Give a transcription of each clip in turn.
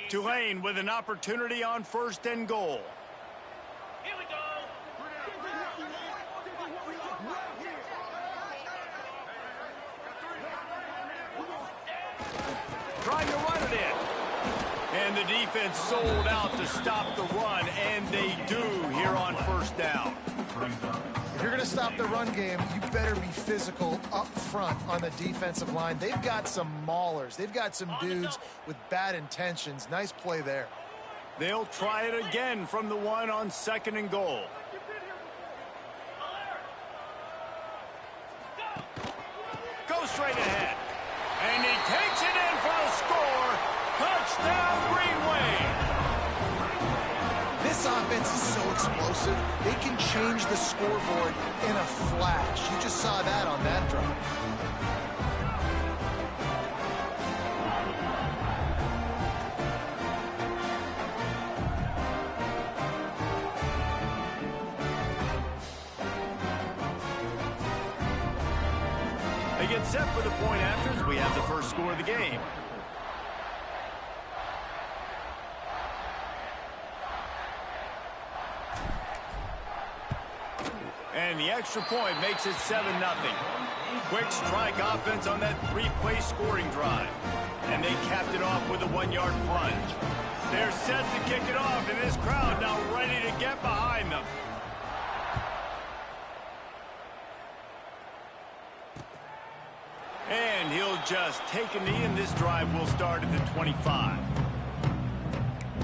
Tulane with an opportunity on 1st and goal. Here we go. Trying to run it in. And the defense sold out to stop the run, and they do here on 1st down. If you're going to stop the run game, you better be physical up front on the defensive line. They've got some maulers. They've got some dudes with bad intentions. Nice play there. They'll try it again from the 1 on 2nd and goal. Go straight ahead. And he takes it in for a score. Touchdown, Green Wave. This offense is so explosive, they can change the scoreboard in a flash. You just saw that on that drive. They get set for the point after as we have the first score of the game. And the extra point makes it 7-0. Quick strike offense on that 3-play scoring drive. And they capped it off with a 1-yard plunge. They're set to kick it off, and this crowd now ready to get behind them. And he'll just take a knee, and this drive will start at the 25.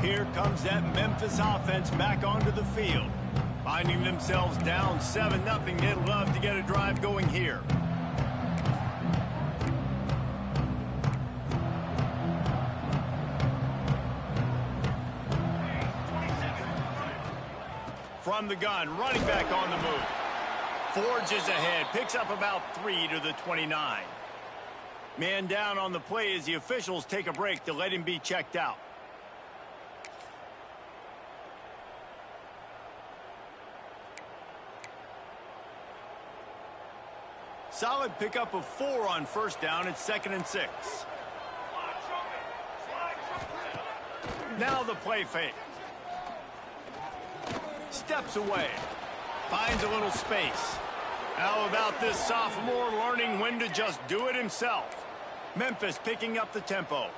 Here comes that Memphis offense back onto the field. Finding themselves down 7-0, they'd love to get a drive going here. From the gun, running back on the move. Forges ahead, picks up about 3 to the 29. Man down on the play as the officials take a break to let him be checked out. Solid pickup of 4 on 1st down at 2nd and 6. Now the play fake. Steps away. Finds a little space. How about this sophomore learning when to just do it himself? Memphis picking up the tempo.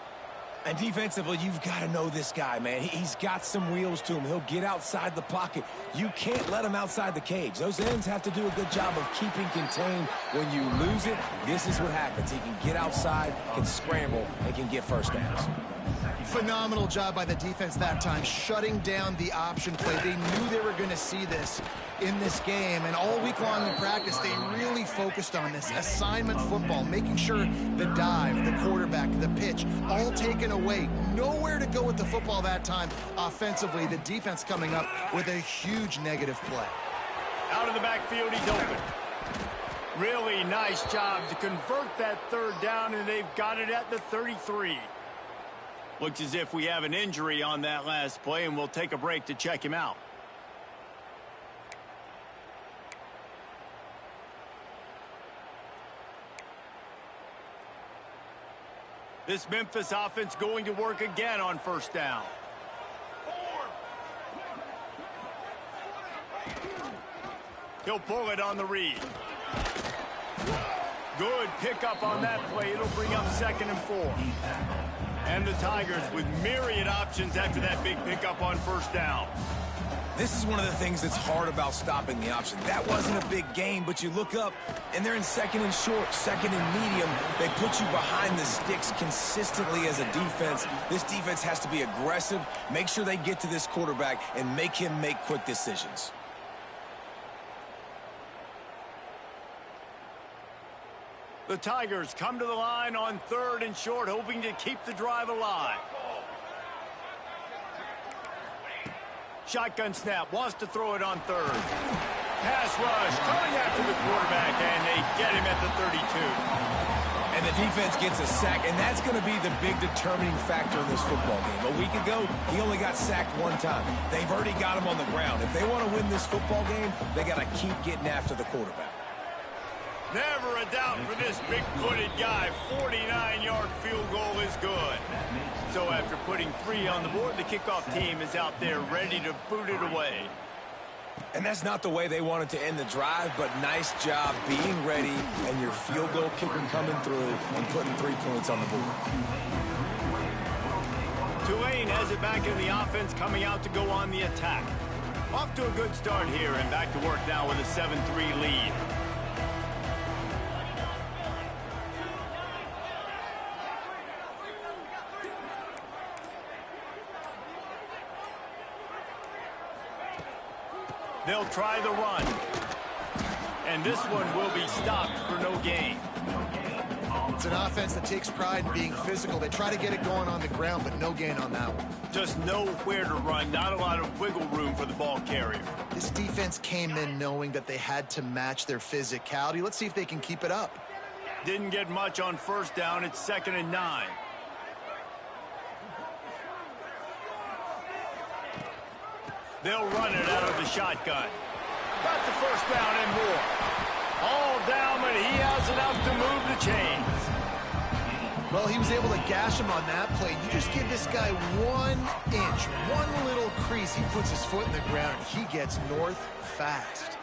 And defensively, you've got to know this guy, man. He's got some wheels to him. He'll get outside the pocket. You can't let him outside the cage. Those ends have to do a good job of keeping contained. When you lose it, this is what happens. He can get outside, can scramble, and can get 1st downs. Phenomenal job by the defense that time, shutting down the option play. They knew they were going to see this in this game, and all week long in practice, they really focused on this assignment football, making sure the dive, the quarterback, the pitch, all taken away. Nowhere to go with the football that time offensively. The defense coming up with a huge negative play. Out of the backfield, he's open. Really nice job to convert that 3rd down, and they've got it at the 33. Looks as if we have an injury on that last play, and we'll take a break to check him out. This Memphis offense going to work again on 1st down. He'll pull it on the read. Good pickup on that play. It'll bring up 2nd and 4. And the Tigers with myriad options after that big pickup on 1st down. This is one of the things that's hard about stopping the option. That wasn't a big gain, but you look up, and they're in 2nd and short, 2nd and medium. They put you behind the sticks consistently as a defense. This defense has to be aggressive, make sure they get to this quarterback, and make him make quick decisions. The Tigers come to the line on 3rd and short, hoping to keep the drive alive. Shotgun snap, wants to throw it on 3rd. Pass rush, coming after the quarterback, and they get him at the 32. And the defense gets a sack, and that's going to be the big determining factor in this football game. A week ago, he only got sacked 1 time. They've already got him on the ground. If they want to win this football game, they got to keep getting after the quarterback. Never a doubt for this big-footed guy. 49-yard field goal is good. So after putting 3 on the board, the kickoff team is out there ready to boot it away. And that's not the way they wanted to end the drive, but nice job being ready and your field goal kicker coming through and putting 3 points on the board. Tulane has it back in the offense, coming out to go on the attack. Off to a good start here and back to work now with a 7-3 lead. They'll try the run. And this one will be stopped for no gain. It's an offense that takes pride in being physical. They try to get it going on the ground, but no gain on that one. Just nowhere to run, not a lot of wiggle room for the ball carrier. This defense came in knowing that they had to match their physicality. Let's see if they can keep it up. Didn't get much on first down. It's 2nd and 9. They'll run it out of the shotgun. Got the first down and more. All down, but he has enough to move the chains. Well, he was able to gash him on that play. You just give this guy 1 inch, one little crease. He puts his foot in the ground, and he gets north fast.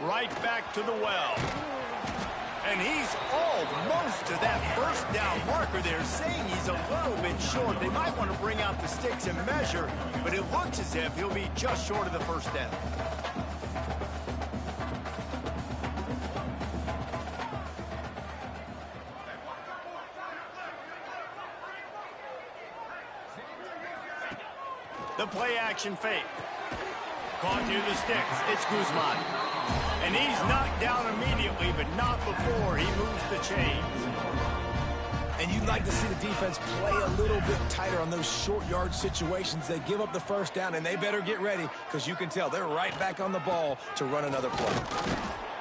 Right back to the well. And he's almost to that first down marker. They're saying he's a little bit short. They might want to bring out the sticks and measure, but it looks as if he'll be just short of the first down. The play action fake. Caught near the sticks. It's Guzman. And he's knocked down immediately, but not before he moves the chains. And you'd like to see the defense play a little bit tighter on those short yard situations. They give up the first down, and they better get ready because you can tell they're right back on the ball to run another play.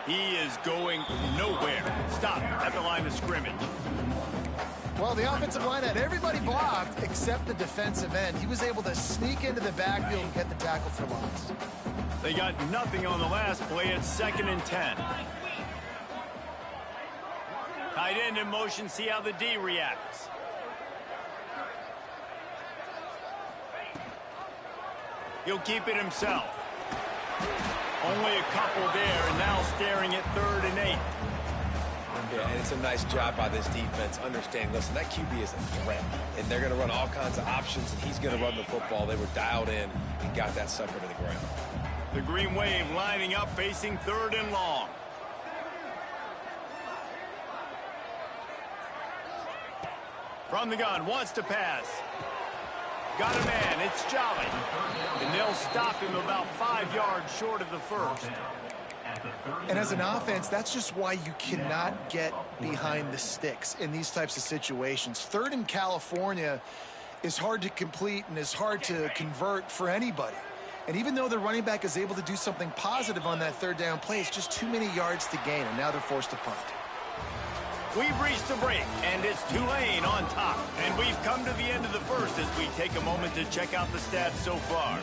He is going nowhere. Stop at the line of scrimmage. Well, the offensive line had everybody blocked except the defensive end. He was able to sneak into the backfield and get the tackle for loss. They got nothing on the last play. It's 2nd and 10. Tight end in motion. See how the D reacts. He'll keep it himself. Only a couple there, and now staring at 3rd and 8. Yeah, and it's a nice job by this defense understanding, listen, that QB is a threat, and they're going to run all kinds of options, and he's going to run the football. They were dialed in and got that sucker to the ground. The Green Wave lining up, facing 3rd and long. From the gun, wants to pass. Got a man, it's Jolly. And they'll stop him about 5 yards short of the first. And as an offense, that's just why you cannot get behind the sticks in these types of situations. 3rd in California is hard to complete and is hard to convert for anybody. And even though the running back is able to do something positive on that 3rd down play, it's just too many yards to gain, and now they're forced to punt. We've reached the break, and it's Tulane on top. And we've come to the end of the first as we take a moment to check out the stats so far.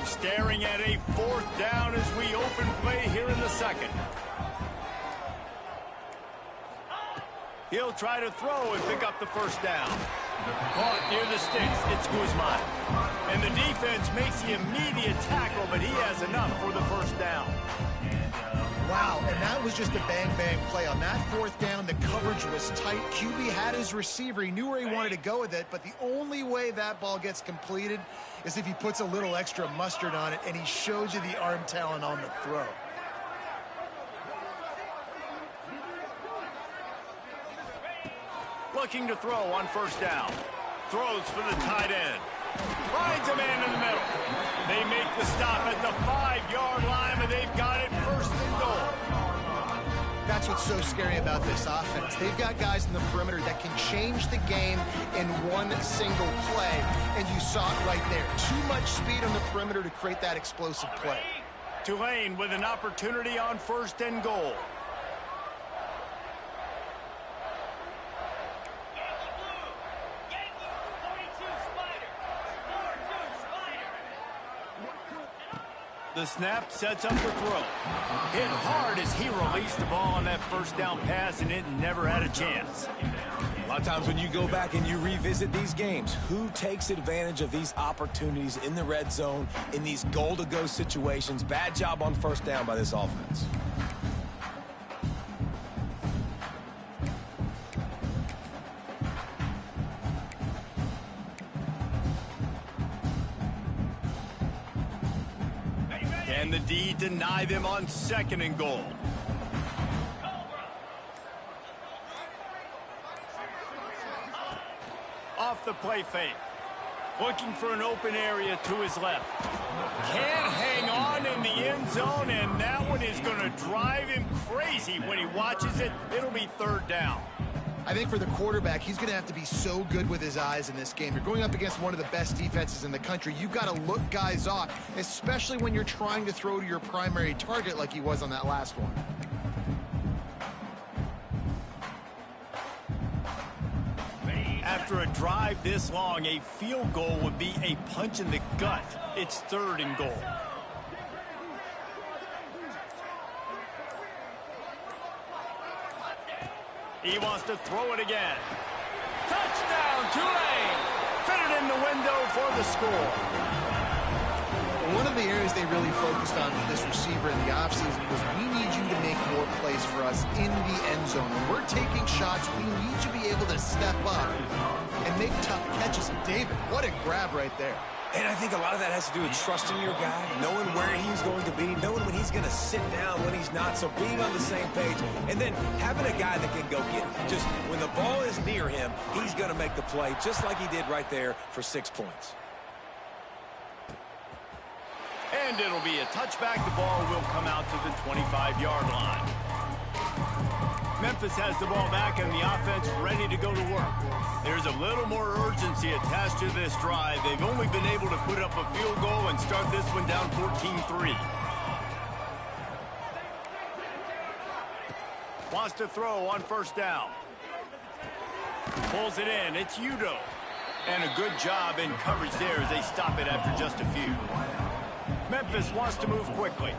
Staring at a 4th down as we open play here in the 2nd. He'll try to throw and pick up the first down. Caught near the sticks. It's Guzman. And the defense makes the immediate tackle, but he has enough for the first down. Wow, and that was just a bang-bang play. On that 4th down, the coverage was tight. QB had his receiver. He knew where he wanted to go with it, but the only way that ball gets completed is if he puts a little extra mustard on it, and he shows you the arm talent on the throw. Looking to throw on first down. Throws for the tight end. Finds a man in the middle. They make the stop at the 5-yard line, and they've got it 1st and goal. That's what's so scary about this offense. They've got guys in the perimeter that can change the game in one single play, and you saw it right there. Too much speed on the perimeter to create that explosive play. Tulane with an opportunity on 1st and goal. The snap sets up the throw. Hit hard as he released the ball on that 1st down pass, and it never had a chance. A lot of times when you go back and you revisit these games, who takes advantage of these opportunities in the red zone, in these goal-to-go situations? Bad job on 1st down by this offense. Can the D deny them on 2nd and goal? Off the play fake. Looking for an open area to his left. Can't hang on in the end zone, and that one is going to drive him crazy when he watches it. It'll be 3rd down. I think for the quarterback, he's going to have to be so good with his eyes in this game. You're going up against one of the best defenses in the country. You've got to look guys off, especially when you're trying to throw to your primary target like he was on that last one. After a drive this long, a field goal would be a punch in the gut. It's 3rd and goal. He wants to throw it again. Touchdown, Tulane! Fit it in the window for the score. One of the areas they really focused on with this receiver in the offseason was we need you to make more plays for us in the end zone. When we're taking shots, we need you to be able to step up and make tough catches. And David, what a grab right there. And I think a lot of that has to do with trusting your guy, knowing where he's going to be, knowing when he's going to sit down, when he's not, so being on the same page, and then having a guy that can go get it. Just when the ball is near him, he's going to make the play, just like he did right there for 6 points. And it'll be a touchback. The ball will come out to the 25-yard line. Memphis has the ball back and the offense ready to go to work. There's a little more urgency attached to this drive. They've only been able to put up a field goal and start this one down 14-3. Wants to throw on 1st down. Pulls it in. It's Udo. And a good job in coverage there as they stop it after just a few. Memphis wants to move quickly.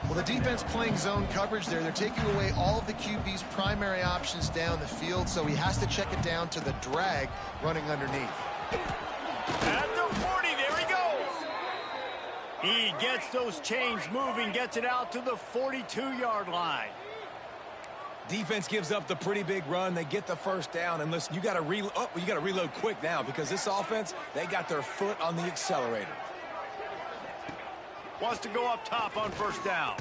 Well, the defense playing zone coverage there. They're taking away all of the QB's primary options down the field, so he has to check it down to the drag running underneath. At the 40, there he goes. He gets those chains moving, gets it out to the 42-yard line. Defense gives up the pretty big run. They get the 1st down, and listen, you got to reload quick now because this offense, they got their foot on the accelerator. Wants to go up top on 1st down.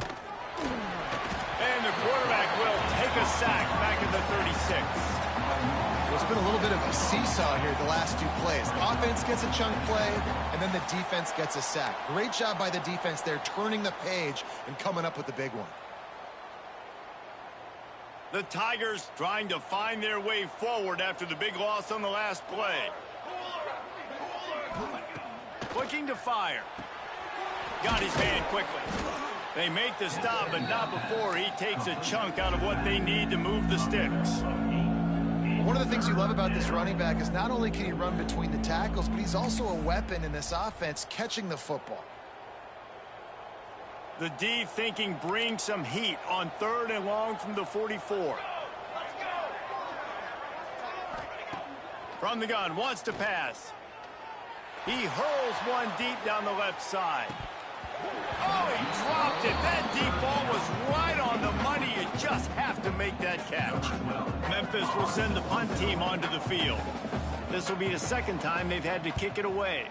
And the quarterback will take a sack back at the 36. It's been a little bit of a seesaw here the last 2 plays. The offense gets a chunk play, and then the defense gets a sack. Great job by the defense there, turning the page and coming up with the big one. The Tigers trying to find their way forward after the big loss on the last play. Looking to fire. Got his man quickly. They make the stop, but not before he takes a chunk out of what they need to move the sticks. One of the things you love about this running back is not only can he run between the tackles, but he's also a weapon in this offense catching the football. The D thinking bring some heat on 3rd and long from the 44. From the gun, wants to pass. He hurls one deep down the left side. Oh, he dropped it. That deep ball was right on the money. You just have to make that catch. Memphis will send the punt team onto the field. This will be the 2nd time they've had to kick it away.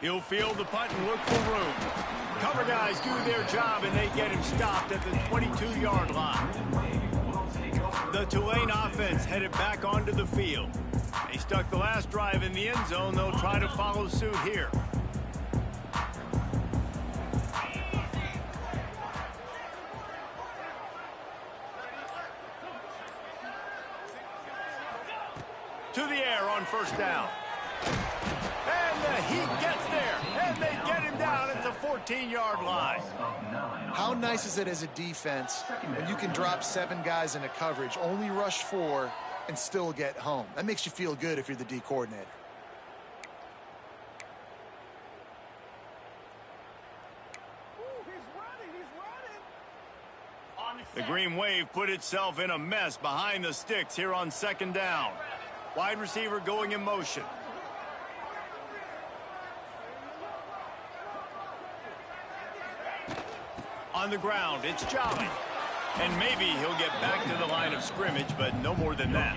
He'll field the punt and look for room. Cover guys do their job, and they get him stopped at the 22-yard line. The Tulane offense headed back onto the field. They stuck the last drive in the end zone. They'll try to follow suit here. to the air on first down. And the Heat gets there, and they get him down at the 14-yard line. How nice is it as a defense when you can drop 7 guys into coverage, only rush 4, and still get home? That makes you feel good if you're the D coordinator. The Green Wave put itself in a mess behind the sticks here on second down. Wide receiver going in motion. On the ground, it's Jolly. And maybe he'll get back to the line of scrimmage, but no more than that.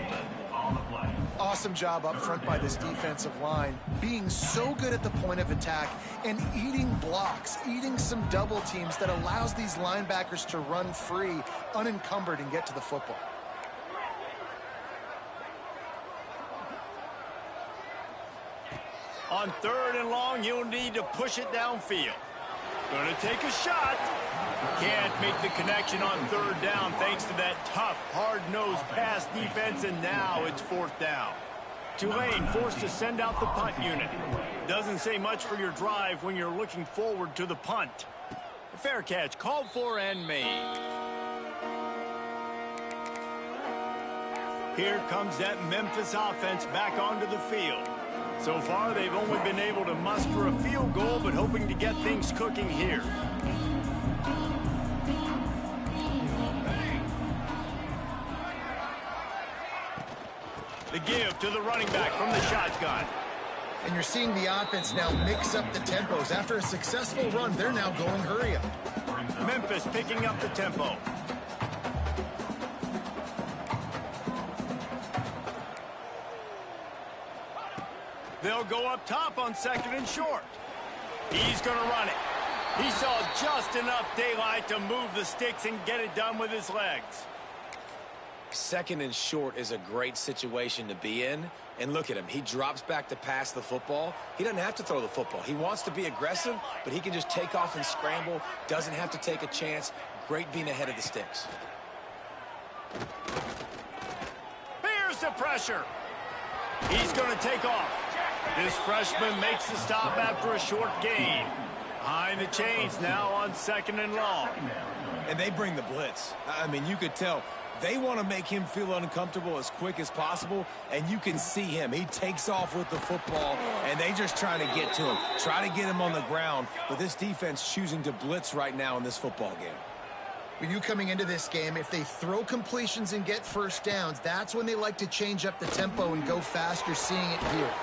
Awesome job up front by this defensive line, being so good at the point of attack and eating blocks, eating some double teams that allows these linebackers to run free, unencumbered, and get to the football. On 3rd and long, you'll need to push it downfield. Going to take a shot. Can't make the connection on 3rd down thanks to that tough, hard-nosed pass defense, and now it's 4th down. Tulane forced to send out the punt unit. Doesn't say much for your drive when you're looking forward to the punt. The fair catch called for and made. Here comes that Memphis offense back onto the field. So far, they've only been able to muster a field goal, but hoping to get things cooking here. The give to the running back from the shotgun. And you're seeing the offense now mix up the tempos. After a successful run, they're now going hurry up. Memphis picking up the tempo. They'll go up top on 2nd and short. He's going to run it. He saw just enough daylight to move the sticks and get it done with his legs. 2nd and short is a great situation to be in. And look at him. He drops back to pass the football. He doesn't have to throw the football. He wants to be aggressive, but he can just take off and scramble. Doesn't have to take a chance. Great being ahead of the sticks. Here's the pressure. He's going to take off. This freshman makes the stop after a short gain. Behind the chains now on 2nd and long. And they bring the blitz. I mean, you could tell. They want to make him feel uncomfortable as quick as possible, and you can see him. He takes off with the football, and they just try to get to him, try to get him on the ground, but this defense choosing to blitz right now in this football game. With you coming into this game, if they throw completions and get first downs, that's when they like to change up the tempo and go fast. You're seeing it here.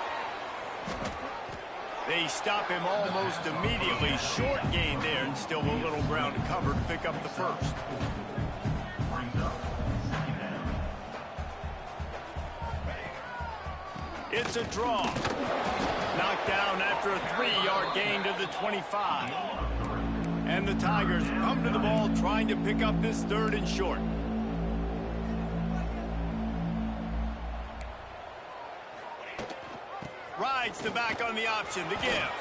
They stop him almost immediately. Short gain there, and still a little ground to cover to pick up the first. It's a draw. Knocked down after a 3-yard gain to the 25. And the Tigers come to the ball trying to pick up this 3rd and short. Rides the back on the option, the give.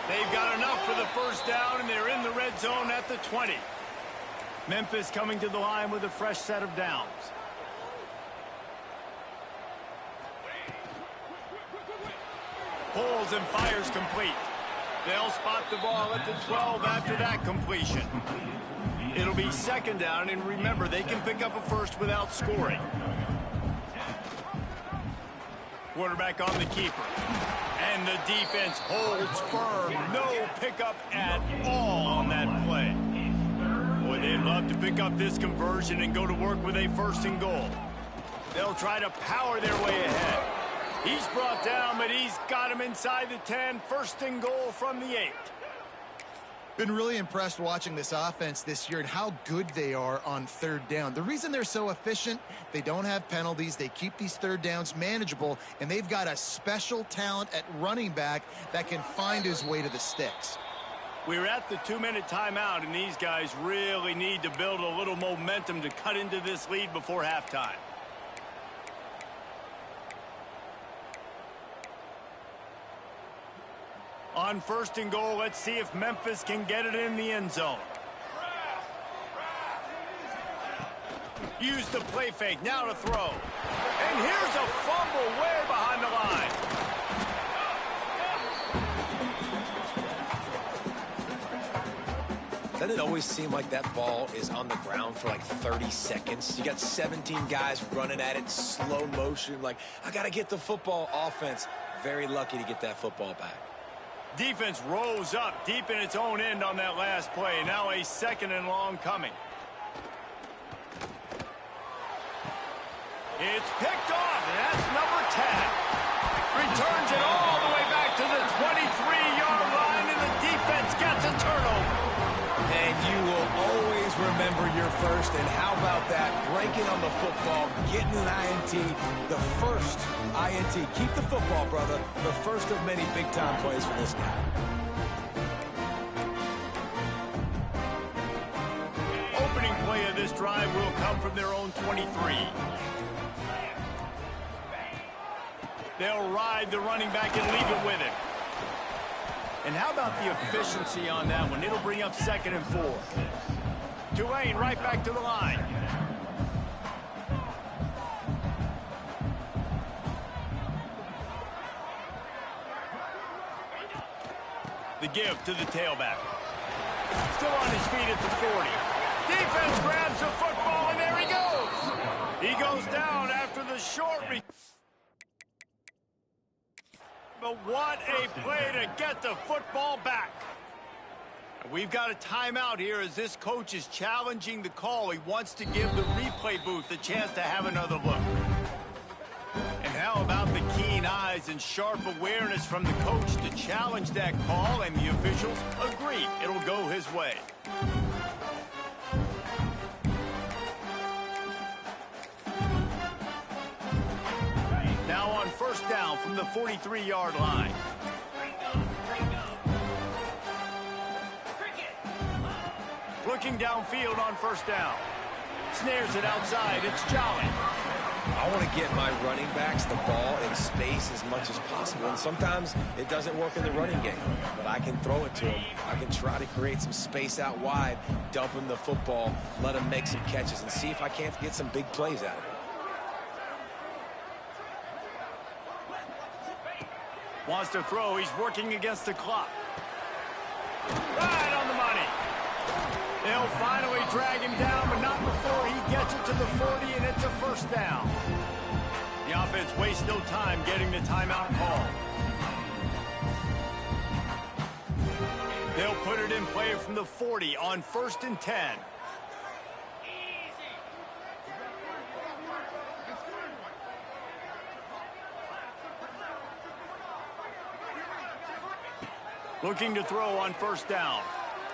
They've got enough for the first down, and they're in the red zone at the 20. Memphis coming to the line with a fresh set of downs. Pulls and fires complete. They'll spot the ball at the 12 after that completion. It'll be 2nd down, and remember, they can pick up a first without scoring. Quarterback on the keeper. And the defense holds firm. No pickup at all on that play. Boy, they'd love to pick up this conversion and go to work with a 1st and goal. They'll try to power their way ahead. He's brought down, but he's got him inside the 10. 1st and goal from the 8. Been really impressed watching this offense this year and how good they are on 3rd down. The reason they're so efficient, they don't have penalties. They keep these 3rd downs manageable, and they've got a special talent at running back that can find his way to the sticks. We're at the 2-minute timeout, and these guys really need to build a little momentum to cut into this lead before halftime. On 1st and goal, let's see if Memphis can get it in the end zone. Use the play fake, now to throw. And here's a fumble way behind the line. Doesn't it always seem like that ball is on the ground for like 30 seconds? You got 17 guys running at it, slow motion, like, I got to get the football. Offense, very lucky to get that football back. Defense rolls up deep in its own end on that last play. Now a 2nd and long coming. It's picked off, and that's number 10. Returns it all the way back to the 23-yard line, and the defense gets a turnover. And you will always remember your first. And how about that? Breaking on the football, getting an INT, the first INT. Keep the football, brother. The first of many big-time plays for this guy. Opening play of this drive will come from their own 23. They'll ride the running back and leave it with him. And how about the efficiency on that one? It'll bring up 2nd and 4. Tulane right back to the line. The give to the tailback. Still on his feet at the 40. Defense grabs the football, and there he goes. He goes down after the short return. But what a play to get the football back. We've got a timeout here as this coach is challenging the call. He wants to give the replay booth a chance to have another look. And how about the keen eyes and sharp awareness from the coach to challenge that call, and the officials agree it'll go his way. Now on 1st down from the 43-yard line. Looking downfield on 1st down. Snares it outside. It's Jolly. I want to get my running backs the ball in space as much as possible. And sometimes it doesn't work in the running game. But I can throw it to them. I can try to create some space out wide, dump him the football, let him make some catches, and see if I can't get some big plays out of it. Wants to throw. He's working against the clock. Right on the money. They'll finally drag him down, but not before he gets it to the 40, and it's a 1st down. The offense wastes no time getting the timeout call. They'll put it in play from the 40 on 1st and 10. Looking to throw on 1st down.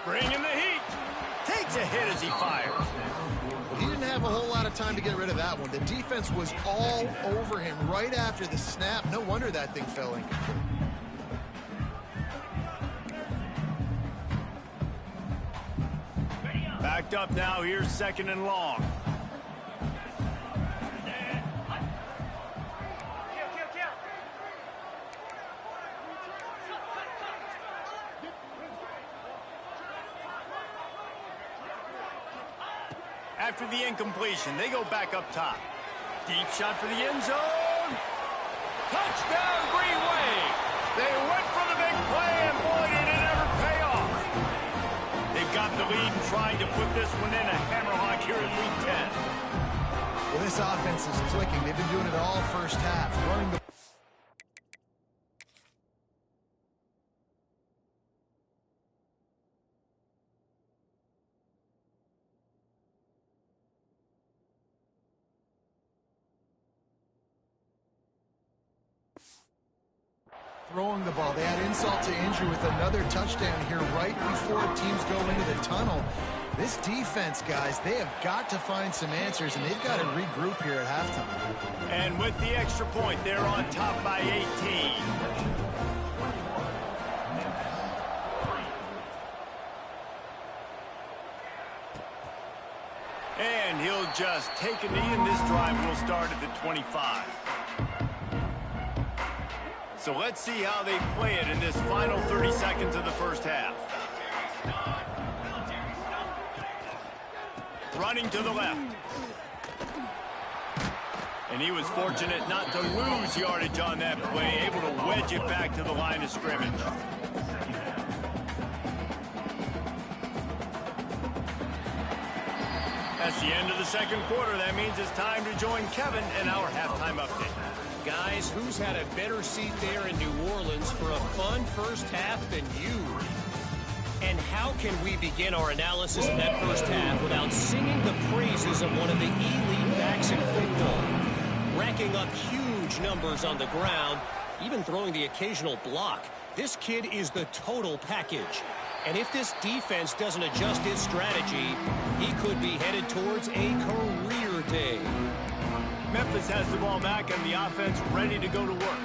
Bringing the heat. Takes a hit as he fires. He didn't have a whole lot of time to get rid of that one. The defense was all over him right after the snap. No wonder that thing fell in. Backed up now. Here's 2nd and long. After the incompletion, they go back up top. Deep shot for the end zone. Touchdown, Green Wave. They went for the big play, and boy, did it ever pay off. They've got the lead and trying to put this one in a hammerlock here in Week 10. Well, this offense is clicking. They've been doing it all 1st half. Running the throwing the ball. They add insult to injury with another touchdown here right before teams go into the tunnel. This defense, guys, they have got to find some answers, and they've got to regroup here at halftime. And with the extra point, they're on top by 18. And he'll just take a knee, and this drive will start at the 25. So let's see how they play it in this final 30 seconds of the 1st half. Running to the left. And he was fortunate not to lose yardage on that play, able to wedge it back to the line of scrimmage. That's the end of the second quarter. That means it's time to join Kevin in our halftime update. Guys, who's had a better seat there in New Orleans for a fun first half than you? And how can we begin our analysis of that first half without singing the praises of one of the elite backs in football? Racking up huge numbers on the ground, even throwing the occasional block. This kid is the total package. And if this defense doesn't adjust its strategy, he could be headed towards a career day. Memphis has the ball back and the offense ready to go to work.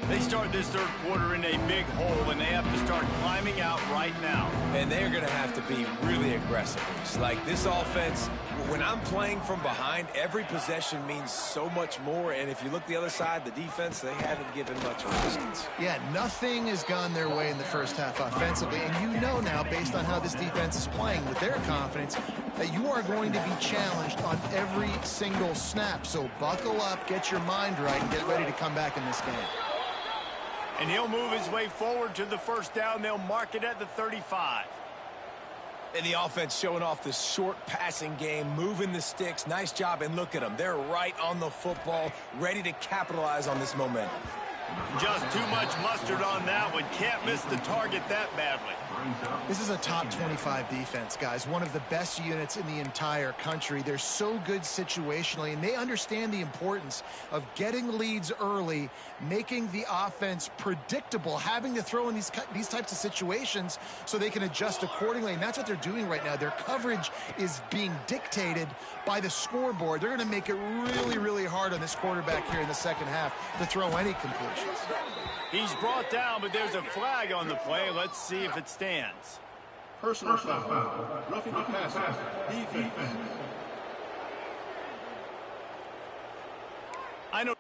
They start this third quarter in a big hole, and they have to start climbing out right now. And they're going to have to be really aggressive. It's like this offense, when I'm playing from behind, every possession means so much more. And if you look the other side, the defense, they haven't given much resistance. Yeah, nothing has gone their way in the first half offensively. And you know now, based on how this defense is playing with their confidence, that you are going to be challenged on every single snap. So buckle up, get your mind right, and get ready to come back in this game. And he'll move his way forward to the first down. They'll mark it at the 35. And the offense showing off the short passing game, moving the sticks. Nice job, and look at them. They're right on the football, ready to capitalize on this momentum. Just too much mustard on that one. Can't miss the target that badly. This is a top 25 defense, guys. One of the best units in the entire country. They're so good situationally, and they understand the importance of getting leads early, making the offense predictable, having to throw in these types of situations so they can adjust accordingly. And that's what they're doing right now. Their coverage is being dictated by the scoreboard. They're going to make it really, really hard on this quarterback here in the second half to throw any completions. He's brought down, but there's a flag on the play. Let's see if it stands. Personal foul. Roughing the passer. Defense. I know.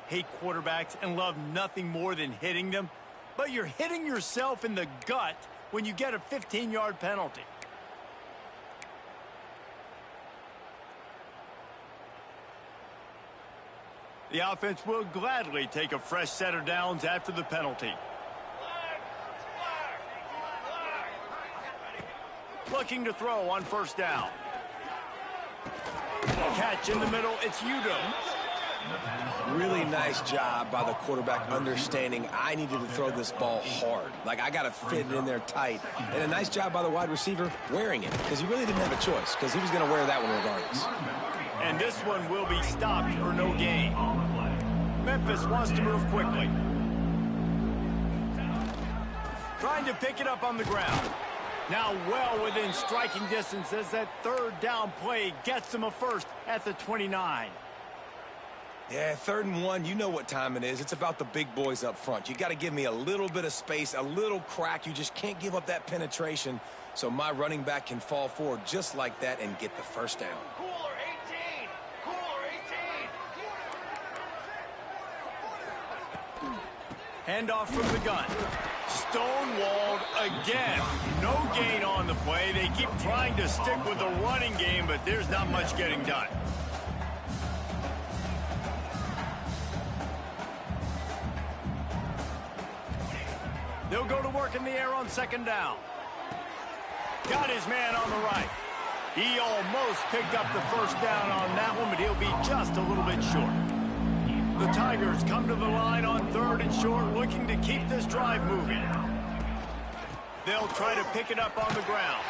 Hate quarterbacks and love nothing more than hitting them, but you're hitting yourself in the gut when you get a 15-yard penalty. The offense will gladly take a fresh set of downs after the penalty. Looking to throw on first down. Catch in the middle, it's Udo. Really nice job by the quarterback understanding I needed to throw this ball hard. Like, I got to fit it in there tight. And a nice job by the wide receiver wearing it, because he really didn't have a choice, because he was going to wear that one regardless. And this one will be stopped for no gain. Memphis wants to move quickly. Trying to pick it up on the ground. Now well within striking distance as that third down play gets them a first at the 29. Yeah, 3rd and 1, you know what time it is. It's about the big boys up front. You got to give me a little bit of space, a little crack. You just can't give up that penetration, so my running back can fall forward just like that and get the first down. Cooler 18! Cooler 18! Handoff from the gun. Stonewalled again. No gain on the play. They keep trying to stick with the running game, but there's not much getting done. They'll go to work in the air on second down. Got his man on the right. He almost picked up the first down on that one, but he'll be just a little bit short. The Tigers come to the line on 3rd and short, looking to keep this drive moving. They'll try to pick it up on the ground.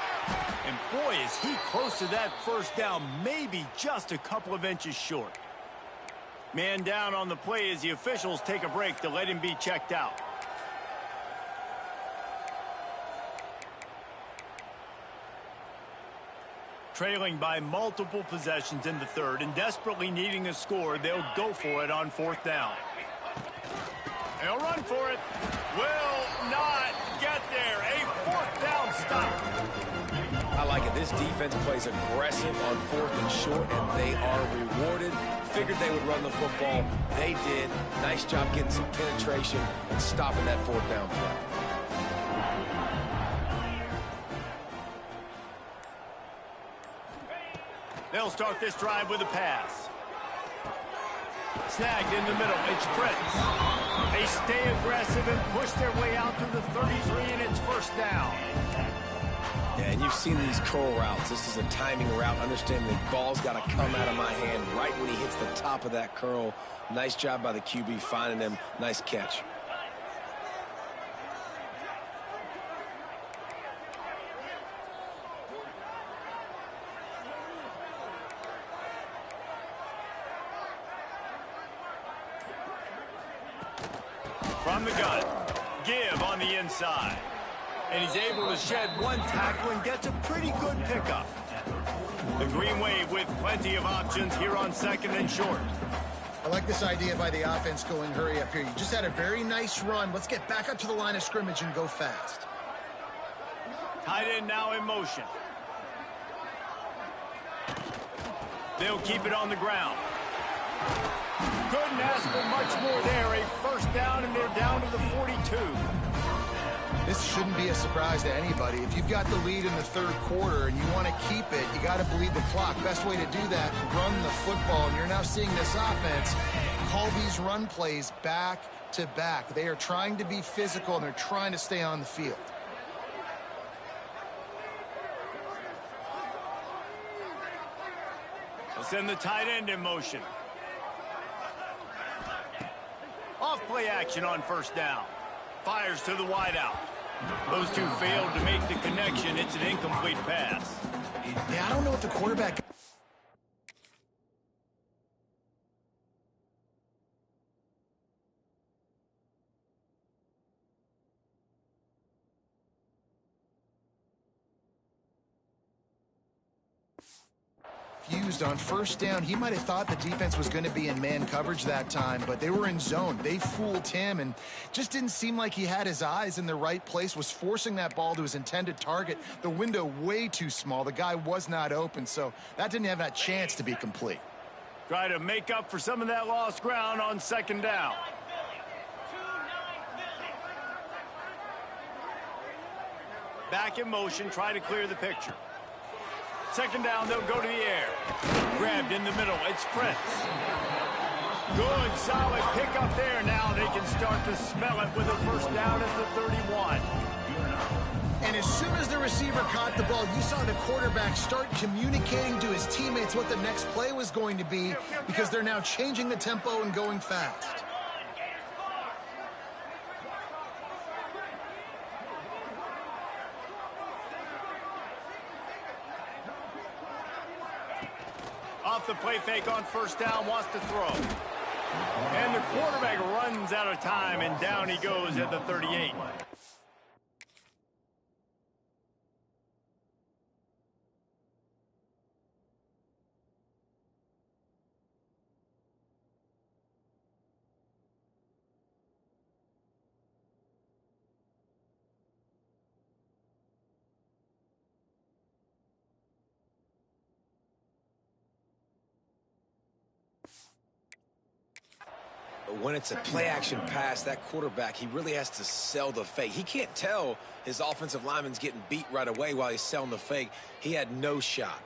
And boy, is he close to that first down, maybe just a couple of inches short. Man down on the play as the officials take a break to let him be checked out. Trailing by multiple possessions in the 3rd and desperately needing a score, they'll go for it on 4th down. They'll run for it. Will not get there. A 4th down stop. I like it. This defense plays aggressive on 4th and short, and they are rewarded. Figured they would run the football. They did. Nice job getting some penetration and stopping that 4th down play. They'll start this drive with a pass. Snagged in the middle. It's Prince. They stay aggressive and push their way out to the 33, and it's first down. Yeah, and you've seen these curl routes. This is a timing route. Understanding the ball's got to come out of my hand right when he hits the top of that curl. Nice job by the QB finding him. Nice catch. From the gun, give on the inside. And he's able to shed one tackle and gets a pretty good pickup. The Green Wave with plenty of options here on 2nd and short. I like this idea by the offense going hurry up here. You just had a very nice run. Let's get back up to the line of scrimmage and go fast. Tight end now in motion. They'll keep it on the ground. Couldn't ask for much more there. A first down, and they're down to the 42. This shouldn't be a surprise to anybody. If you've got the lead in the 3rd quarter and you want to keep it, you got to bleed the clock. Best way to do that, run the football. And you're now seeing this offense call these run plays back to back. They are trying to be physical, and they're trying to stay on the field. They'll send the tight end in motion. Off play action on first down. Fires to the wideout. Those two failed to make the connection. It's an incomplete pass. Yeah, I don't know what the quarterback... Fused on first down. He might have thought the defense was going to be in man coverage that time, but they were in zone. They fooled him and just didn't seem like he had his eyes in the right place, was forcing that ball to his intended target. The window way too small. The guy was not open, so that didn't have that chance to be complete. Try to make up for some of that lost ground on 2nd down. Back in motion, try to clear the picture. 2nd down, they'll go to the air. Grabbed in the middle, it's Prince. Good, solid pickup there. Now they can start to smell it with a first down at the 31. And as soon as the receiver caught the ball, you saw the quarterback start communicating to his teammates what the next play was going to be, because they're now changing the tempo and going fast. Off the play fake on first down, wants to throw. And the quarterback runs out of time, and down he goes at the 38. When it's a play-action pass, that quarterback, he really has to sell the fake. He can't tell his offensive lineman's getting beat right away while he's selling the fake. He had no shot.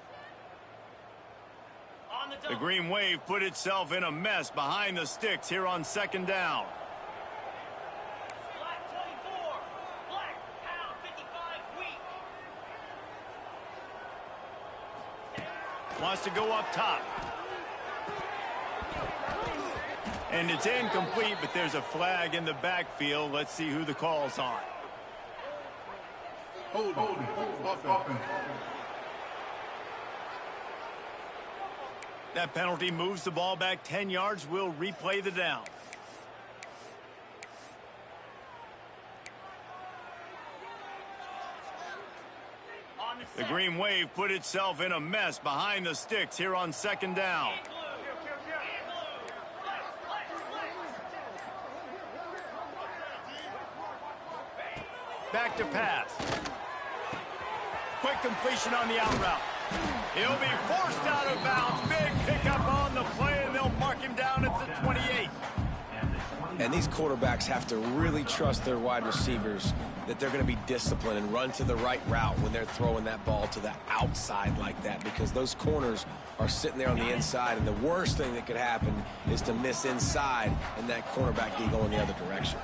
The Green Wave put itself in a mess behind the sticks here on 2nd down. Wants to go up top. And it's incomplete, but there's a flag in the backfield. Let's see who the call's on. Hold. Offense. That penalty moves the ball back 10 yards. We'll replay the down. The Green Wave put itself in a mess behind the sticks here on 2nd down. Back to pass. quick completion on the out route. He'll be forced out of bounds. Big pickup on the play, and they'll mark him down at the 28. And these quarterbacks have to really trust their wide receivers that they're going to be disciplined and run to the right route when they're throwing that ball to the outside like that, because those corners are sitting there on the inside, and the worst thing that could happen is to miss inside and that cornerback be going the other direction.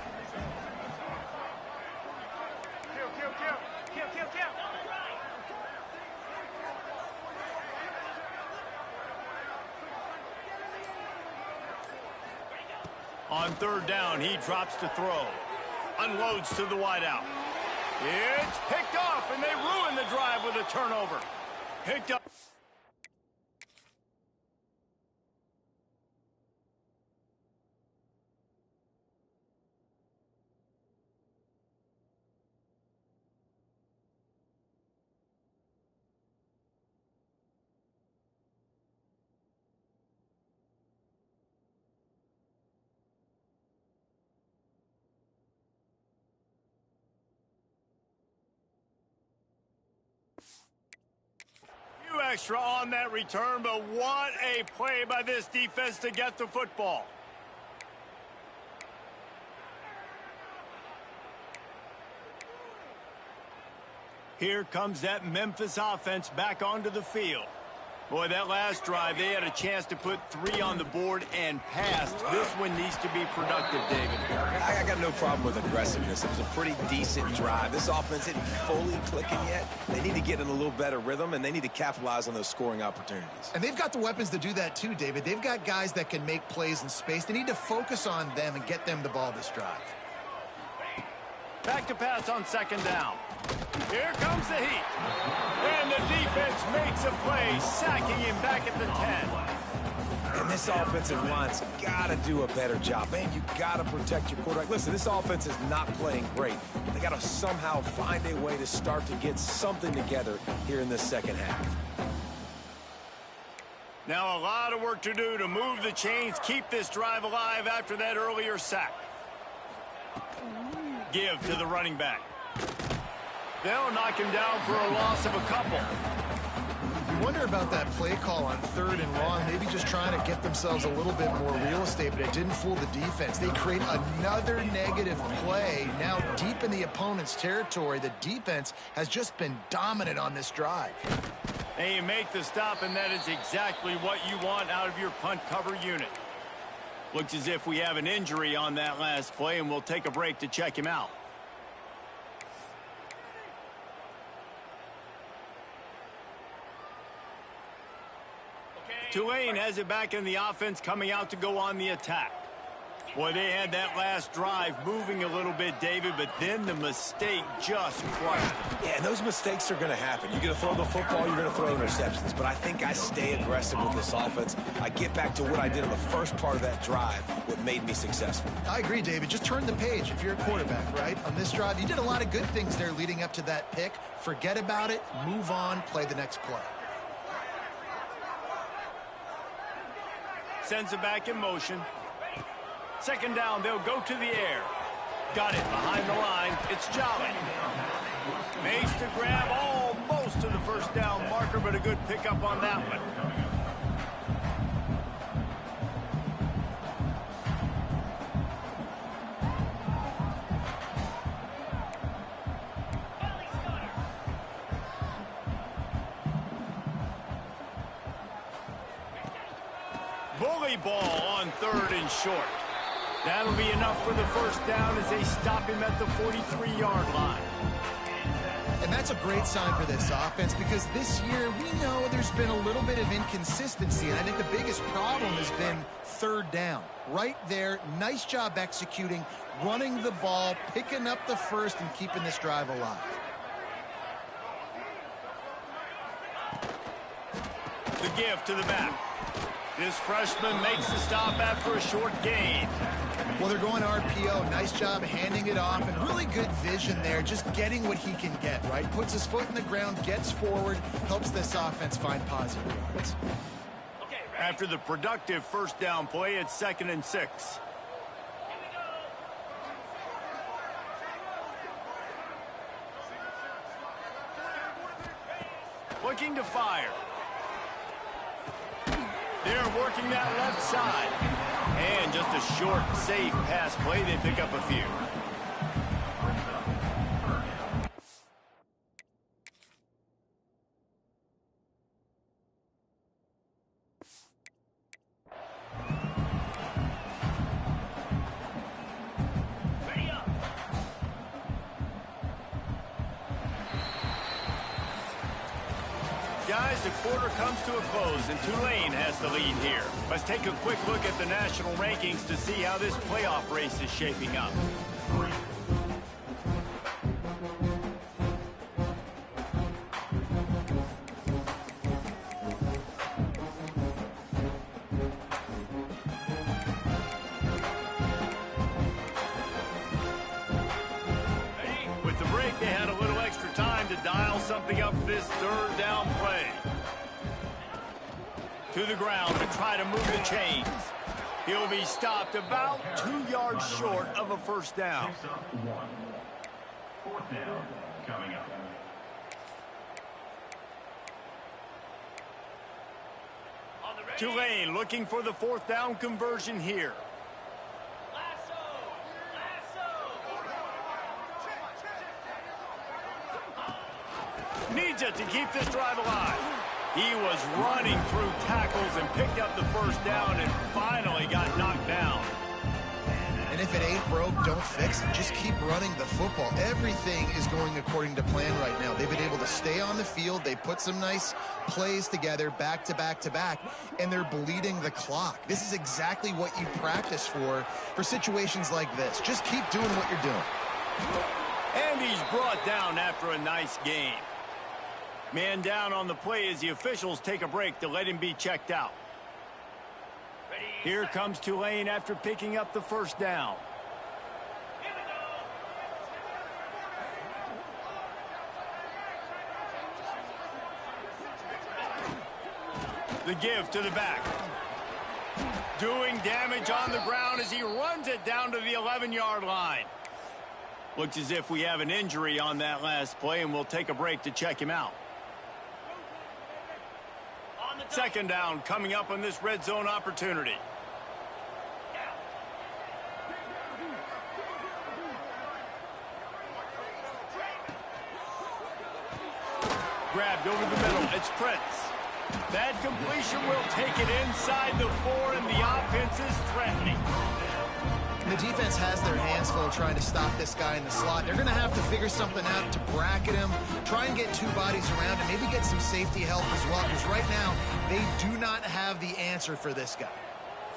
On third down, he drops to throw. Unloads to the wideout. It's picked off, and they ruin the drive with a turnover. Picked up. Extra on that return, but what a play by this defense to get the football. Here comes that Memphis offense back onto the field. Boy, that last drive, they had a chance to put 3 on the board and passed. This one needs to be productive, David. I got no problem with aggressiveness. It was a pretty decent drive. This offense isn't fully clicking yet. They need to get in a little better rhythm, and they need to capitalize on those scoring opportunities. And they've got the weapons to do that too, David. They've got guys that can make plays in space. They need to focus on them and get them the ball this drive. Back to pass on second down. Here comes the heat. And the defense makes a play, sacking him back at the 10. And this offensive line's got to do a better job. Man, you got to protect your quarterback. Listen, this offense is not playing great. They got to somehow find a way to start to get something together here in this second half. Now a lot of work to do to move the chains, keep this drive alive after that earlier sack. Give to the running back. They'll knock him down for a loss of a couple. You wonder about that play call on third and long, maybe just trying to get themselves a little bit more real estate, but it didn't fool the defense. They create another negative play. Now deep in the opponent's territory, the defense has just been dominant on this drive. And you make the stop, and that is exactly what you want out of your punt cover unit. Looks as if we have an injury on that last play, and we'll take a break to check him out. Tulane has it back in the offense, coming out to go on the attack. Boy, they had that last drive moving a little bit, David, but then the mistake just crushed them. Yeah, and those mistakes are going to happen. You're going to throw the football, you're going to throw interceptions. But I think I stay aggressive with this offense. I get back to what I did on the first part of that drive, what made me successful. I agree, David. Just turn the page if you're a quarterback, right? On this drive, you did a lot of good things there leading up to that pick. Forget about it, move on, play the next play. Sends it back in motion. Second down, they'll go to the air. Got it behind the line. It's Jolly. Makes the grab almost to the first down marker, but a good pickup on that one. Bully ball on third and short. That'll be enough for the first down as they stop him at the 43-yard line. And that's a great sign for this offense, because this year we know there's been a little bit of inconsistency, and I think the biggest problem has been third down. Right there, nice job executing, running the ball, picking up the first, and keeping this drive alive. The give to the back. This freshman makes the stop after a short gain. Well, they're going RPO. Nice job handing it off, and really good vision there, just getting what he can get, right? Puts his foot in the ground, gets forward, helps this offense find positive yards. After the productive first down play, it's 2nd and 6. looking to fire. They're working that left side. And just a short, safe pass play. They pick up a few. Guys, the quarter comes to a close, and Tulane has the lead here. Let's take a quick look at the national rankings to see how this playoff race is shaping up. With the break, they had a little extra time to dial something up for this third down play. To the ground to try to move the chains. He'll be stopped about 2 yards short of a first down. 6-1. Fourth down coming up. Tulane looking for the fourth down conversion here. Needs it to keep this drive alive. He was running through tackles and picked up the first down and finally got knocked down. And if it ain't broke, don't fix it. Just keep running the football. Everything is going according to plan right now. They've been able to stay on the field. They put some nice plays together back to back to back, and they're bleeding the clock. This is exactly what you practice for situations like this. Just keep doing what you're doing. And he's brought down after a nice game. Man down on the play as the officials take a break to let him be checked out. Here comes Tulane after picking up the first down. The give to the back. Doing damage on the ground as he runs it down to the 11-yard line. Looks as if we have an injury on that last play, and we'll take a break to check him out. Second down coming up on this red zone opportunity. Grabbed over the middle. It's Prince. That completion will take it inside the 4, and the offense is threatening. The defense has their hands full trying to stop this guy in the slot. They're going to have to figure something out to bracket him, try and get two bodies around him, maybe get some safety help as well, because right now they do not have the answer for this guy.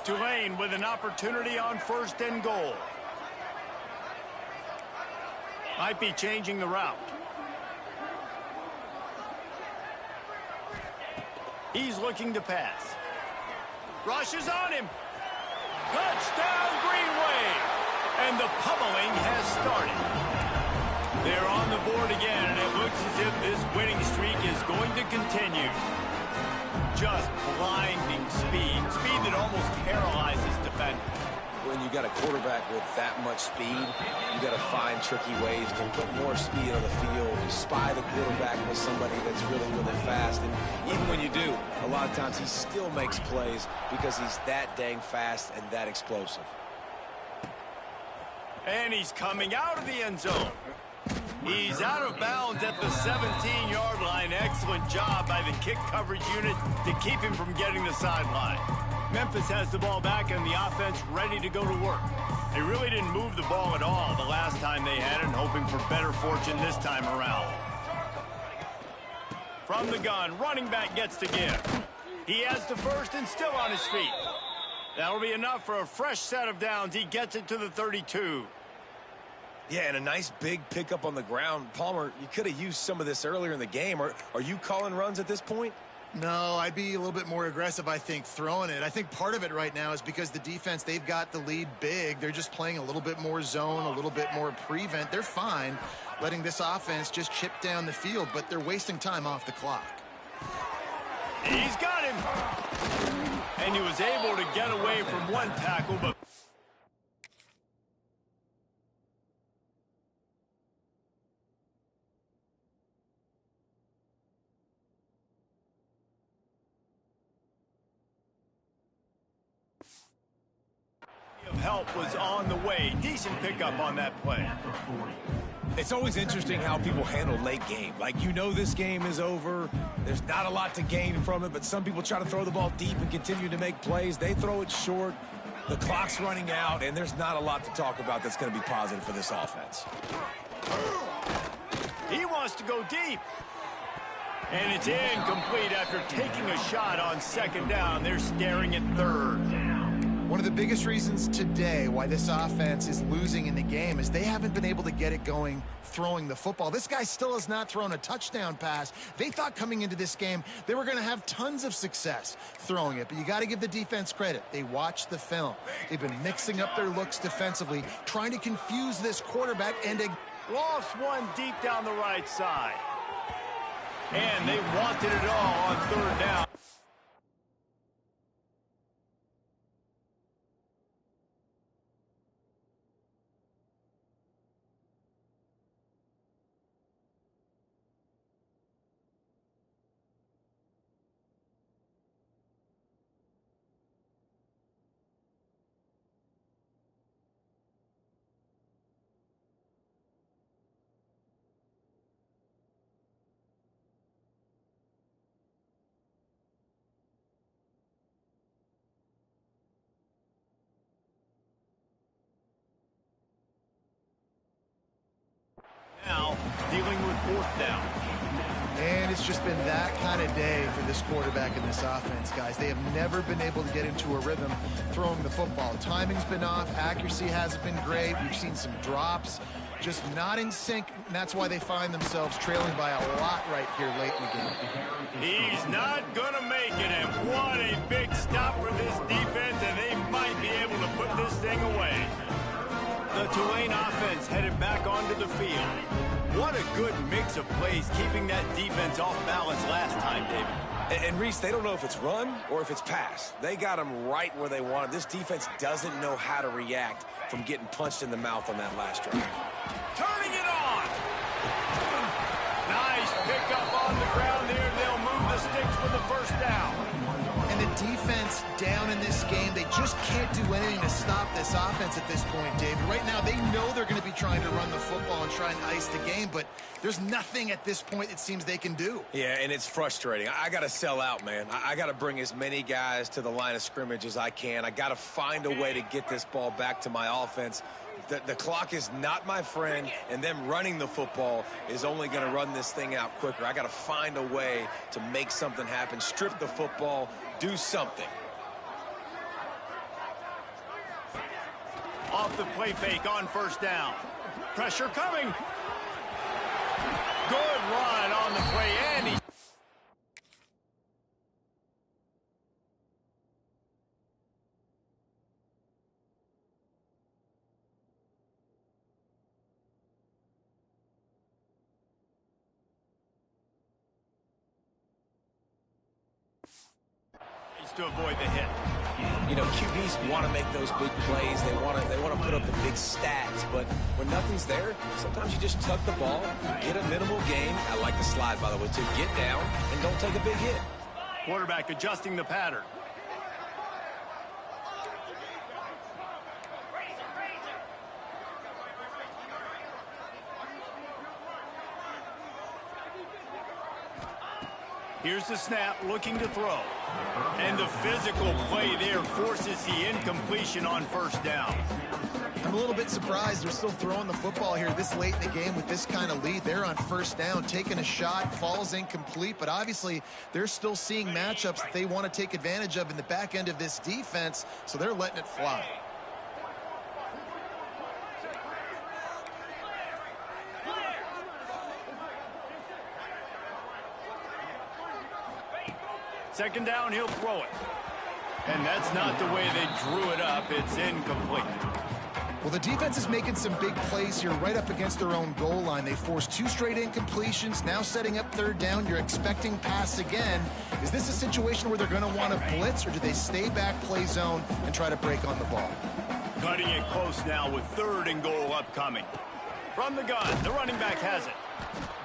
Tulane with an opportunity on first and goal. Might be changing the route. He's looking to pass. Rushes on him. Touchdown, Green Wave! And the pummeling has started. They're on the board again, and it looks as if this winning streak is going to continue. Just blinding speed. Speed that almost paralyzes defenders. When you got a quarterback with that much speed, you got to find tricky ways to put more speed on the field, spy the quarterback with somebody that's really, really fast. And even when you do, a lot of times he still makes plays because he's that dang fast and that explosive. And he's coming out of the end zone. He's out of bounds at the 17-yard line. Excellent job by the kick coverage unit to keep him from getting the sideline. Memphis has the ball back and the offense ready to go to work. They really didn't move the ball at all the last time they had it, hoping for better fortune this time around. From the gun, running back gets to give. He has the first and still on his feet. That'll be enough for a fresh set of downs. He gets it to the 32. Yeah, and a nice big pickup on the ground. Palmer, you could have used some of this earlier in the game. Are you calling runs at this point? No, I'd be a little bit more aggressive, I think, throwing it. I think part of it right now is because the defense, they've got the lead big. They're just playing a little bit more zone, a little bit more prevent. They're fine letting this offense just chip down the field, but they're wasting time off the clock. He's got him. And he was able to get away from one tackle, but help was on the way. Decent pickup on that play. It's always interesting how people handle late game. Like, you know this game is over. There's not a lot to gain from it, but some people try to throw the ball deep and continue to make plays. They throw it short. The clock's running out, and there's not a lot to talk about that's going to be positive for this offense. He wants to go deep. And it's incomplete after taking a shot on second down. They're staring at third. One of the biggest reasons today why this offense is losing in the game is they haven't been able to get it going throwing the football. This guy still has not thrown a touchdown pass. They thought coming into this game they were going to have tons of success throwing it, but you got to give the defense credit. They watched the film. They've been mixing up their looks defensively, trying to confuse this quarterback, and Lost one deep down the right side. And they wanted it all on third down. Now dealing with fourth down. And it's just been that kind of day for this quarterback and this offense, guys. They have never been able to get into a rhythm throwing the football. Timing's been off. Accuracy hasn't been great. We've seen some drops, just not in sync. And that's why they find themselves trailing by a lot right here late in the game. He's not going to make it, and what a big stop for this defense, and they might be able to put this thing away. The Tulane offense headed back onto the field. What a good mix of plays, keeping that defense off balance last time, David. And Reese, they don't know if it's run or if it's pass. They got them right where they want them. This defense doesn't know how to react from getting punched in the mouth on that last drive. Turning it on. Nice pickup on the ground there. They'll move the sticks for the first down. And the defense down in this game, they just can't do anything to stop this offense at this point, David. Right now, they know they're going to be trying to run the football and try and ice the game, but there's nothing at this point it seems they can do. Yeah, and it's frustrating. I got to sell out, man. I got to bring as many guys to the line of scrimmage as I can. I got to find a way to get this ball back to my offense. The clock is not my friend, and them running the football is only going to run this thing out quicker. I got to find a way to make something happen, strip the football, do something. Off the play fake on first down. Pressure coming. Good run on the play, and he... to avoid the hit. You know, QBs want to make those big plays. They want to put up the big stats. But when nothing's there, sometimes you just tuck the ball, get a minimal gain. I like the slide, by the way, too. Get down and don't take a big hit. Quarterback adjusting the pattern. Here's the snap, looking to throw. And the physical play there forces the incompletion on first down. I'm a little bit surprised they're still throwing the football here this late in the game with this kind of lead. They're on first down, taking a shot, falls incomplete, but obviously they're still seeing matchups that they want to take advantage of in the back end of this defense, so they're letting it fly. Second down, he'll throw it. And that's not the way they drew it up. It's incomplete. Well, the defense is making some big plays here right up against their own goal line. They forced 2 straight incompletions, now setting up third down. You're expecting pass again. Is this a situation where they're going to want to blitz, or do they stay back, play zone, and try to break on the ball? Cutting it close now with 3rd and goal upcoming. From the gun, the running back has it.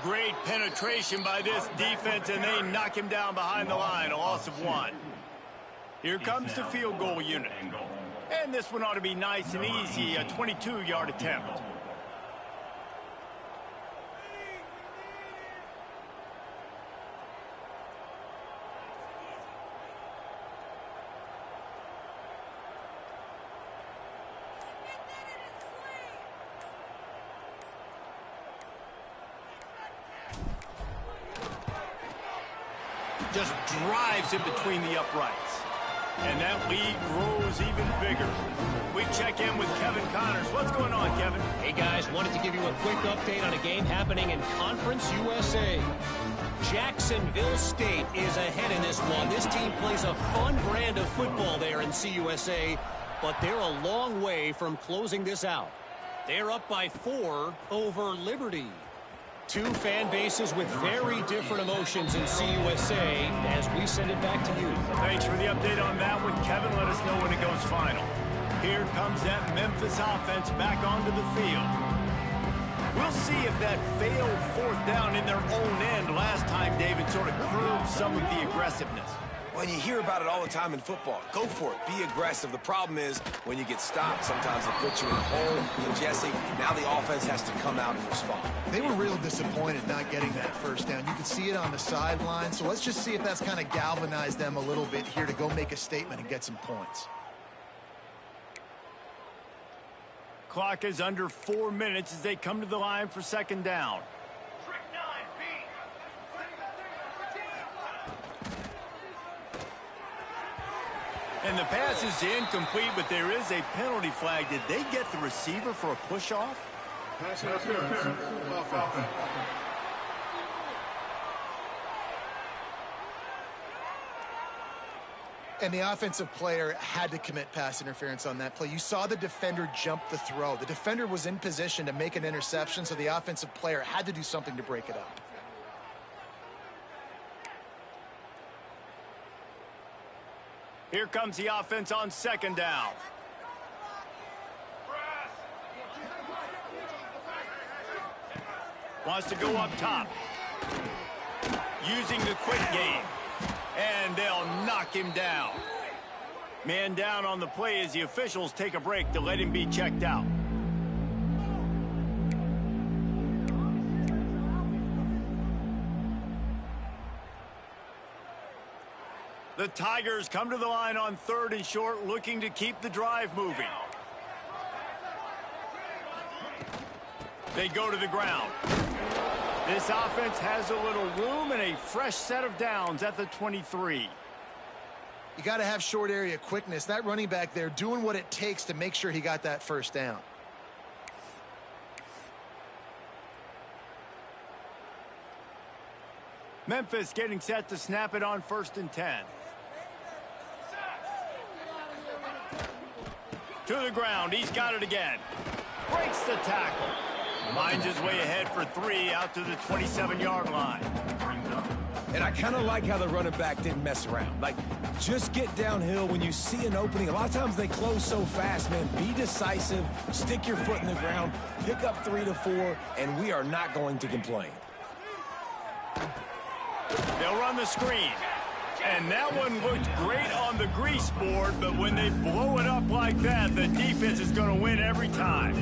Great penetration by this defense, and they knock him down behind the line, a loss of 1. Here comes the field goal unit. And this one ought to be nice and easy, a 22-yard attempt. Just drives in between the uprights. And that lead grows even bigger. We check in with Kevin Connors. What's going on, Kevin? Hey, guys, wanted to give you a quick update on a game happening in Conference USA. Jacksonville State is ahead in this one. This team plays a fun brand of football there in CUSA, but they're a long way from closing this out. They're up by 4 over Liberty. Two fan bases with very different emotions in CUSA as we send it back to you. Thanks for the update on that one, Kevin. Let us know when it goes final. Here comes that Memphis offense back onto the field. We'll see if that failed fourth down in their own end last time, David, sort of curbed some of the aggressiveness. When you hear about it all the time in football, go for it. Be aggressive. The problem is when you get stopped, sometimes it puts you in a hole. And Jesse, now the offense has to come out and respond. They were real disappointed not getting that first down. You could see it on the sideline. So let's just see if that's kind of galvanized them a little bit here to go make a statement and get some points. Clock is under 4 minutes as they come to the line for second down. And the pass is incomplete, but there is a penalty flag. Did they get the receiver for a push-off? Pass interference. Offense. And the offensive player had to commit pass interference on that play. You saw the defender jump the throw. The defender was in position to make an interception, so the offensive player had to do something to break it up. Here comes the offense on second down. Wants to go up top. Using the quick game. And they'll knock him down. Man down on the play as the officials take a break to let him be checked out. The Tigers come to the line on 3rd and short, looking to keep the drive moving. They go to the ground. This offense has a little room and a fresh set of downs at the 23. You got to have short area quickness. That running back there doing what it takes to make sure he got that first down. Memphis getting set to snap it on 1st and 10. To the ground, he's got it again. Breaks the tackle. Finds his way ahead for 3 out to the 27-yard line. And I kind of like how the running back didn't mess around. Like, just get downhill when you see an opening. A lot of times they close so fast, man. Be decisive, stick your foot in the ground, pick up 3 to 4, and we are not going to complain. They'll run the screen. And that one looked great on the grease board, but when they blow it up like that, the defense is going to win every time.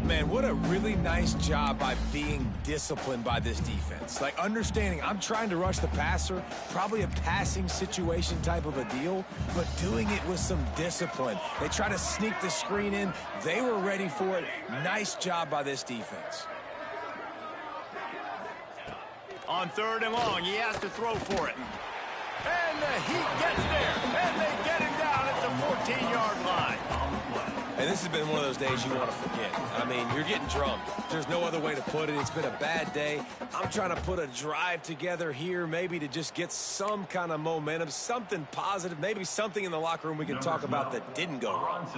Man, what a really nice job by being disciplined by this defense. Like, understanding I'm trying to rush the passer, probably a passing situation type of a deal, but doing it with some discipline. They try to sneak the screen in. They were ready for it. Nice job by this defense. On 3rd and long, he has to throw for it. And the Heat gets there, and they get him down at the 14-yard line. And this has been one of those days you want to forget. I mean, you're getting drunk. There's no other way to put it. It's been a bad day. I'm trying to put a drive together here, maybe to just get some kind of momentum, something positive, maybe something in the locker room we can talk about that didn't go wrong.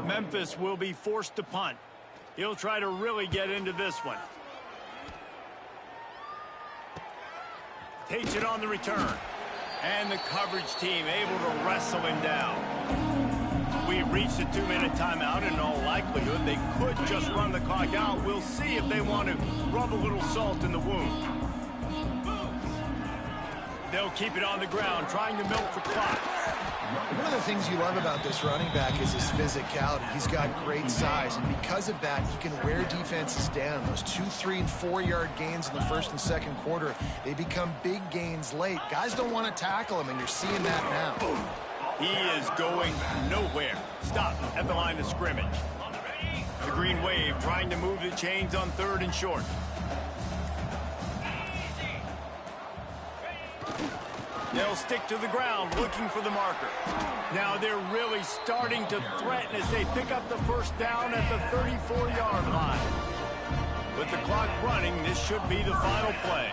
Memphis will be forced to punt. He'll try to really get into this one. Takes it on the return. And the coverage team able to wrestle him down. We've reached a 2-minute timeout. In all likelihood, they could just run the clock out. We'll see if they want to rub a little salt in the wound. They'll keep it on the ground, trying to milk the clock. One of the things you love about this running back is his physicality. He's got great size, and because of that, he can wear defenses down. Those 2, 3, and 4-yard gains in the first and second quarter, they become big gains late. Guys don't want to tackle him, and you're seeing that now. He is going nowhere. Stop at the line of scrimmage. The Green Wave trying to move the chains on 3rd and short. They'll stick to the ground looking for the marker. Now they're really starting to threaten as they pick up the first down at the 34-yard line. With the clock running, this should be the final play.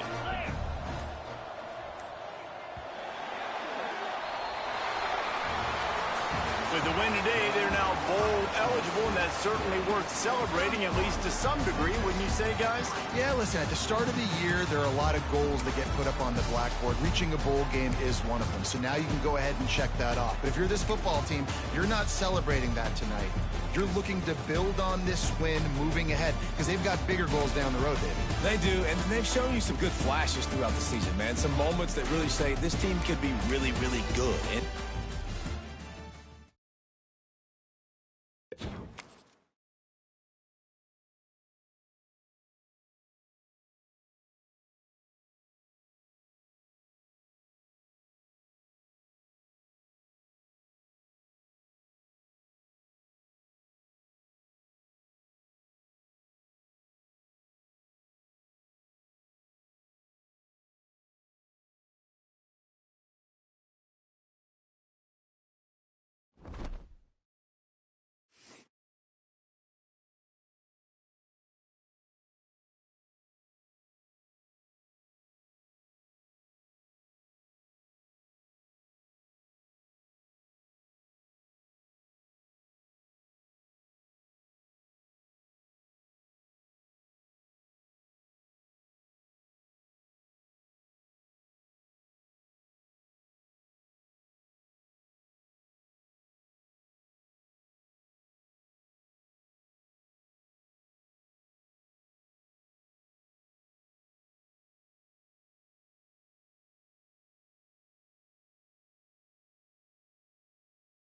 With the win today, they're now bowl eligible, and that's certainly worth celebrating, at least to some degree, wouldn't you say, guys? Yeah, listen, at the start of the year, there are a lot of goals that get put up on the blackboard. Reaching a bowl game is one of them, so now you can go ahead and check that off. But if you're this football team, you're not celebrating that tonight. You're looking to build on this win moving ahead, because they've got bigger goals down the road, David. They do, and they've shown you some good flashes throughout the season, man. Some moments that really say this team could be really, really good. And